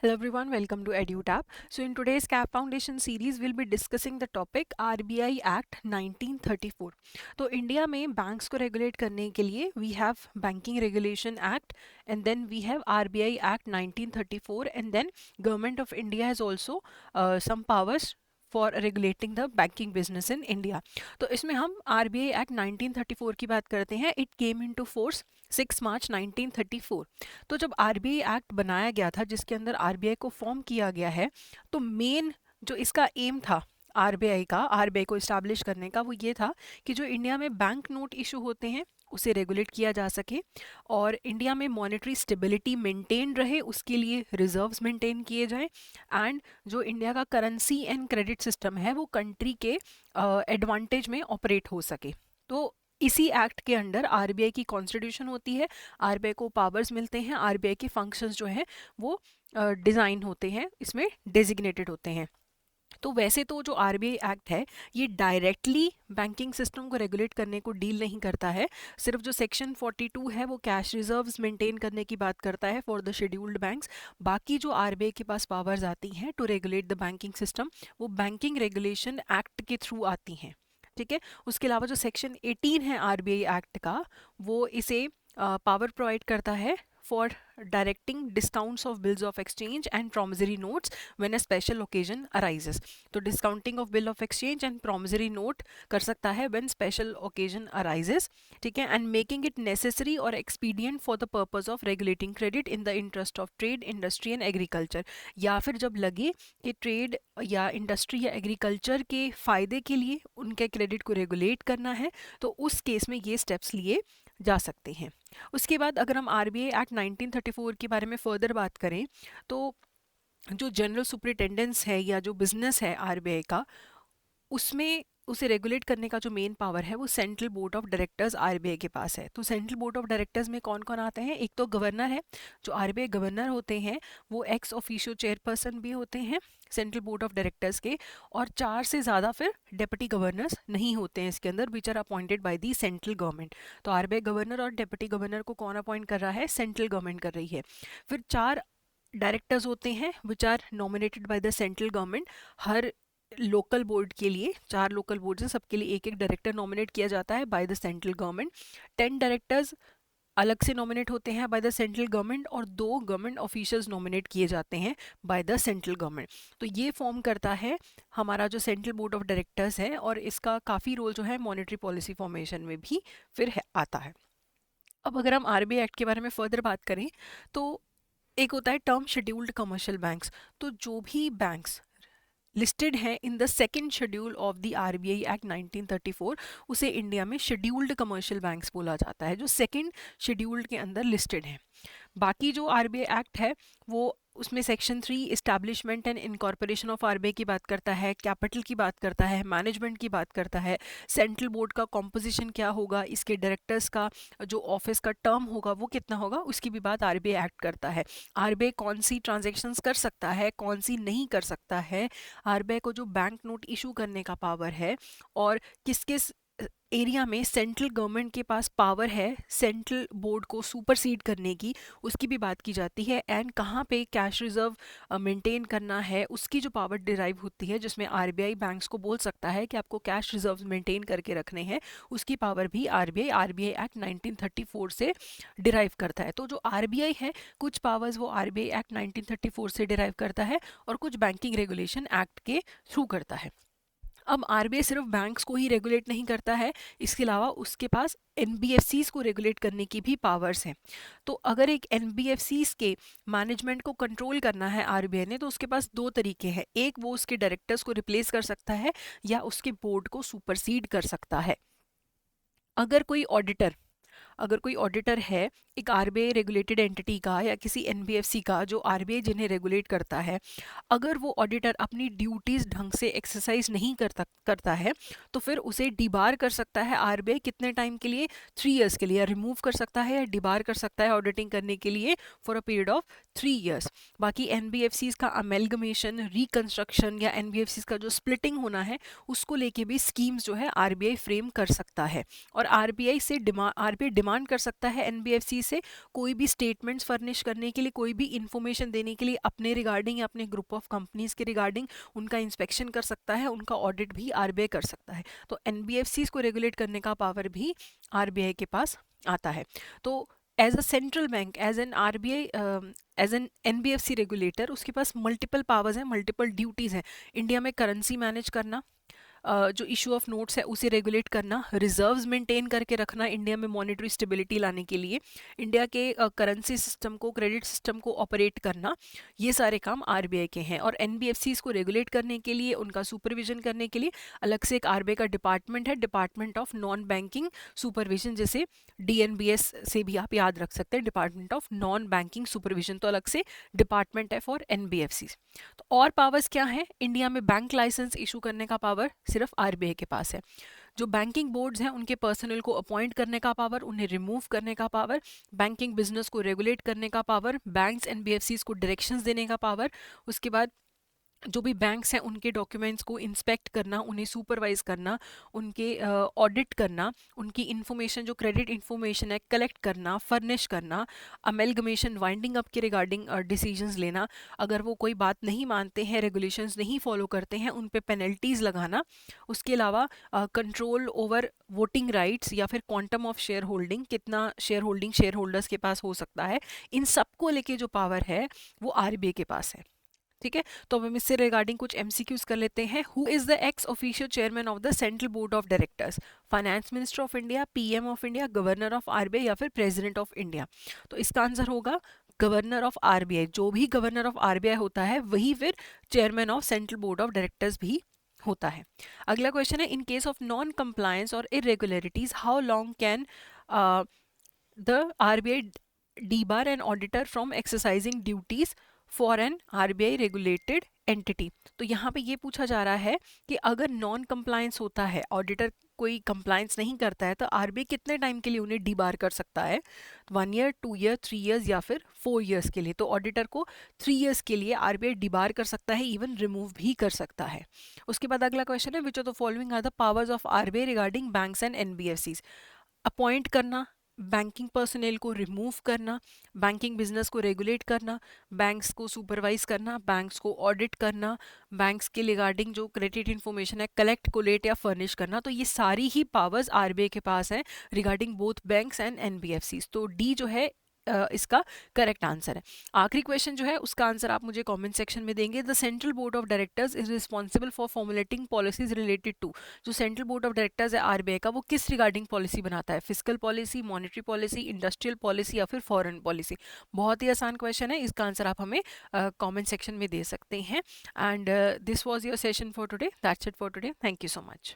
Hello everyone, welcome to EduTap. So in today's CAP Foundation series, we'll be discussing the topic RBI Act 1934. तो India में banks को regulate करने के लिए we have Banking Regulation Act and then we have RBI Act 1934 and then Government of India has also some powers for regulating the banking business in India. तो इसमें हम RBI act 1934 की बात करते हैं। इट केम इनटू फोर्स 6 मार्च 1934। तो जब RBI act बनाया गया था जिसके अंदर RBI को फॉर्म किया गया है, तो मेन जो इसका एम था आरबीआई को इस्टेब्लिश करने का, वो ये था कि जो इंडिया में बैंक नोट इशू होते हैं उसे रेगुलेट किया जा सके और इंडिया में मॉनेटरी स्टेबिलिटी मेंटेन रहे, उसके लिए रिजर्व्स मेंटेन किए जाएं एंड जो इंडिया का करेंसी एंड क्रेडिट सिस्टम है वो कंट्री के एडवांटेज में ऑपरेट हो सके। तो इसी एक्ट के अंडर आरबीआई की कॉन्स्टिट्यूशन होती है, आरबीआई को पावर्स मिलते हैं, आरबीआई के फंक्शंस जो हैं वो डिज़ाइन होते हैं, इसमें डेजिग्नेटेड होते हैं। तो वैसे तो जो आरबीआई एक्ट है ये डायरेक्टली बैंकिंग सिस्टम को रेगुलेट करने को डील नहीं करता है। सिर्फ जो सेक्शन 42 है वो कैश रिजर्व्स मेंटेन करने की बात करता है फॉर द शेड्यूल्ड बैंक्स। बाकी जो आरबीआई के पास पावर्स आती हैं to regulate the banking system वो बैंकिंग रेगुलेशन एक्ट के थ्रू आती हैं। ठीक है, उसके अलावा जो सेक्शन 18 है आरबीआई एक्ट का वो इसे पावर प्रोवाइड करता है for directing discounts of bills of exchange and promissory notes when a special occasion arises। तो discounting of bill of exchange and promissory note कर सकता है when special occasion arises, ठीक है, and making it necessary or expedient for the purpose of regulating credit in the interest of trade, industry and agriculture। या फिर जब लगे कि ट्रेड या इंडस्ट्री या एग्रीकल्चर के फायदे के लिए उनके क्रेडिट को रेगुलेट करना है तो उस केस में ये स्टेप्स लिए जा सकते हैं। उसके बाद अगर हम आरबीआई एक्ट 1934 के बारे में फर्दर बात करें तो जो जनरल सुपरिटेंडेंस है या जो बिजनेस है आरबीआई का, उसमें उसे रेगुलेट करने का जो मेन पावर है वो central board of directors RBI के पास है। तो सेंट्रल बोर्ड ऑफ डायरेक्टर्स में कौन कौन आते हैं? एक तो गवर्नर है, जो आरबीआई गवर्नर होते हैं वो एक्स ऑफिशियो चेयरपर्सन भी होते हैं सेंट्रल बोर्ड ऑफ डायरेक्टर्स के, और 4 से ज़्यादा फिर डेप्यूटी गवर्नर्स नहीं होते हैं इसके अंदर, which are appointed by the central government. तो आरबीआई गवर्नर और डेप्यूटी गवर्नर को कौन अपॉइंट कर रहा है? सेंट्रल गवर्नमेंट कर रही है। फिर 4 डायरेक्टर्स होते हैं which are nominated by the central government. हर लोकल बोर्ड के लिए 4 लोकल बोर्ड हैं, सबके लिए एक एक डायरेक्टर नॉमिनेट किया जाता है bye the central government. 10 directors अलग से नॉमिनेट होते हैं बाय द सेंट्रल गवर्नमेंट और 2 गवर्नमेंट ऑफिशियल्स नॉमिनेट किए जाते हैं बाय द सेंट्रल गवर्नमेंट। तो ये फॉर्म करता है हमारा जो सेंट्रल बोर्ड ऑफ डायरेक्टर्स है और इसका काफ़ी रोल जो है मॉनेटरी पॉलिसी फॉर्मेशन में भी फिर आता है। अब अगर हम आरबीआई एक्ट के बारे में फर्दर बात करें तो एक होता है टर्म शेड्यूल्ड कमर्शियल बैंक्स। तो जो भी बैंक्स लिस्टेड हैं in the second schedule of the RBI act 1934 उसे इंडिया में शेड्यूल्ड कमर्शियल बैंक्स बोला जाता है, जो सेकेंड शेड्यूल्ड के अंदर लिस्टेड हैं। बाकी जो आरबीआई एक्ट है वो उसमें section 3 establishment and incorporation of RBI की बात करता है, कैपिटल की बात करता है, मैनेजमेंट की बात करता है, सेंट्रल बोर्ड का कॉम्पोजिशन क्या होगा, इसके डायरेक्टर्स का जो ऑफिस का टर्म होगा वो कितना होगा, उसकी भी बात आरबीआई एक्ट करता है। आरबीआई कौन सी ट्रांजेक्शन्स कर सकता है, कौन सी नहीं कर सकता है, आरबीआई को जो बैंक नोट इशू करने का पावर है और किस किस एरिया में सेंट्रल गवर्नमेंट के पास पावर है सेंट्रल बोर्ड को सुपरसीड करने की, उसकी भी बात की जाती है। एंड कहाँ पे कैश रिजर्व मेंटेन करना है उसकी जो पावर डिराइव होती है, जिसमें आरबीआई बैंक्स को बोल सकता है कि आपको कैश रिजर्व मेंटेन करके रखने हैं, उसकी पावर भी आरबीआई एक्ट 1934 से डिराइव करता है। तो जो आरबीआई है कुछ पावर्स वो आरबीआई एक्ट 1934 से डिराइव करता है और कुछ बैंकिंग रेगुलेशन एक्ट के थ्रू करता है। अब आरबीआई सिर्फ बैंक्स को ही रेगुलेट नहीं करता है, इसके अलावा उसके पास एनबीएफसीज को रेगुलेट करने की भी पावर्स हैं। तो अगर एक एनबीएफसीज के मैनेजमेंट को कंट्रोल करना है आरबीआई ने तो उसके पास 2 तरीके हैं, एक वो उसके डायरेक्टर्स को रिप्लेस कर सकता है या उसके बोर्ड को सुपरसीड कर सकता है। अगर कोई ऑडिटर है एक आरबीआई रेगुलेटेड एंटिटी का या किसी एनबीएफसी का जो आरबीआई जिन्हें रेगुलेट करता है, अगर वो ऑडिटर अपनी ड्यूटीज़ ढंग से एक्सरसाइज नहीं करता है तो फिर उसे डिबार कर सकता है आरबीआई। कितने टाइम के लिए? 3 इयर्स के लिए, या रिमूव कर सकता है या डिबार कर सकता है ऑडिटिंग करने के लिए for a period of 3 years. बाकी एनबीएफसीज का अमेलगमेशन, रिकंस्ट्रक्शन या एनबीएफसीज का जो स्प्लिटिंग होना है उसको लेके भी स्कीम्स जो है आरबीआई फ्रेम कर सकता है। और आरबीआई डिमांड कर सकता है एनबीएफसी से कोई भी स्टेटमेंट्स फर्निश करने के लिए, कोई भी इंफॉर्मेशन देने के लिए अपने रिगार्डिंग या अपने ग्रुप ऑफ कंपनीज के रिगार्डिंग उनका इंस्पेक्शन कर सकता है, उनका ऑडिट भी आरबीआई कर सकता है। तो एनबीएफसीज को रेगुलेट करने का पावर भी आरबीआई के पास आता है। तो as a central bank, as an RBI, as an NBFC regulator, उसके पास मल्टीपल पावर्स हैं, मल्टीपल ड्यूटीज़ हैं। इंडिया में करेंसी मैनेज करना, जो इशू ऑफ नोट्स है उसे रेगुलेट करना, रिजर्व्स मेंटेन करके रखना इंडिया में मॉनेटरी स्टेबिलिटी लाने के लिए, इंडिया के करेंसी सिस्टम को, क्रेडिट सिस्टम को ऑपरेट करना, ये सारे काम आरबीआई के हैं। और एनबीएफसीज को रेगुलेट करने के लिए, उनका सुपरविजन करने के लिए अलग से एक आरबीआई का डिपार्टमेंट है, department of non banking supervision, जैसे डीएनबीएस से भी आप याद रख सकते हैं, department of non banking supervision. तो अलग से डिपार्टमेंट है फॉर एनबीएफसीज। तो और पावर्स क्या है इंडिया में? बैंक लाइसेंस इशू करने का पावर सिर्फ आरबीआई के पास है। जो बैंकिंग बोर्ड्स हैं उनके पर्सनल को अपॉइंट करने का पावर, उन्हें रिमूव करने का पावर, बैंकिंग बिजनेस को रेगुलेट करने का पावर, बैंक्स एनबीएफसीज को डायरेक्शंस देने का पावर, उसके बाद जो भी बैंक्स हैं उनके डॉक्यूमेंट्स को इंस्पेक्ट करना, उन्हें सुपरवाइज करना, उनके ऑडिट करना, उनकी इन्फॉर्मेशन जो क्रेडिट इन्फॉर्मेशन है कलेक्ट करना, फर्निश करना, अमेलगमेशन वाइंडिंग अप के रिगार्डिंग डिसीजंस लेना, अगर वो कोई बात नहीं मानते हैं, रेगुलेशंस नहीं फॉलो करते हैं, उन पे पेनल्टीज़ लगाना, उसके अलावा कंट्रोल ओवर वोटिंग राइट्स या फिर क्वांटम ऑफ शेयर होल्डिंग, कितना शेयर होल्डिंग शेयर होल्डर्स के पास हो सकता है, इन सबको लेके जो पावर है वो आरबीआई के पास है। ठीक है, तो अब हम इससे रिगार्डिंग कुछ एमसीक्यूज कर लेते हैं। Who is the x official chairman of the central board of directors? Finance minister of India, PM of India, governor of RBI या फिर प्रेसिडेंट ऑफ इंडिया? तो इसका आंसर होगा गवर्नर ऑफ आरबीआई। जो भी गवर्नर ऑफ आरबीआई होता है वही फिर chairman of central board of directors भी होता है। अगला क्वेश्चन है, in case of non compliance और irregularities how long can the RBI debar an auditor from exercising duties for an RBI regulated entity? तो यहाँ पे ये पूछा जा रहा है कि अगर नॉन कंप्लायंस होता है, ऑडिटर कोई कंप्लायंस नहीं करता है, तो आरबीआई कितने टाइम के लिए उन्हें डीबार कर सकता है? 1 ईयर, 2 ईयर, 3 ईयर्स या फिर 4 ईयर्स के लिए? तो ऑडिटर को 3 ईयर्स के लिए आरबीआई डीबार कर सकता है, इवन रिमूव भी कर सकता है। उसके बाद अगला क्वेश्चन है, which of the following are the powers of RBI regarding banks and NBFCs? Appoint करना, बैंकिंग पर्सनल को रिमूव करना, बैंकिंग बिजनेस को रेगुलेट करना, बैंक्स को सुपरवाइज करना, बैंक्स को ऑडिट करना, बैंक्स के रिगार्डिंग जो क्रेडिट इन्फॉर्मेशन है कलेक्ट, कोलेट या फर्निश करना। तो ये सारी ही पावर्स आरबीआई के पास हैं regarding both banks and NBFCs. तो डी जो है इसका करेक्ट आंसर है। आखिरी क्वेश्चन जो है उसका आंसर आप मुझे कमेंट सेक्शन में देंगे। The central board of directors is responsible for formulating policies related to? जो सेंट्रल बोर्ड ऑफ डायरेक्टर्स है आरबीआई का, वो किस रिगार्डिंग पॉलिसी बनाता है? Physical policy, monetary policy, industrial policy या फिर फॉरेन पॉलिसी? बहुत ही आसान क्वेश्चन है, इसका आंसर आप हमें कॉमेंट सेक्शन में दे सकते हैं। And this was your session for today, that's it for today, thank you so much.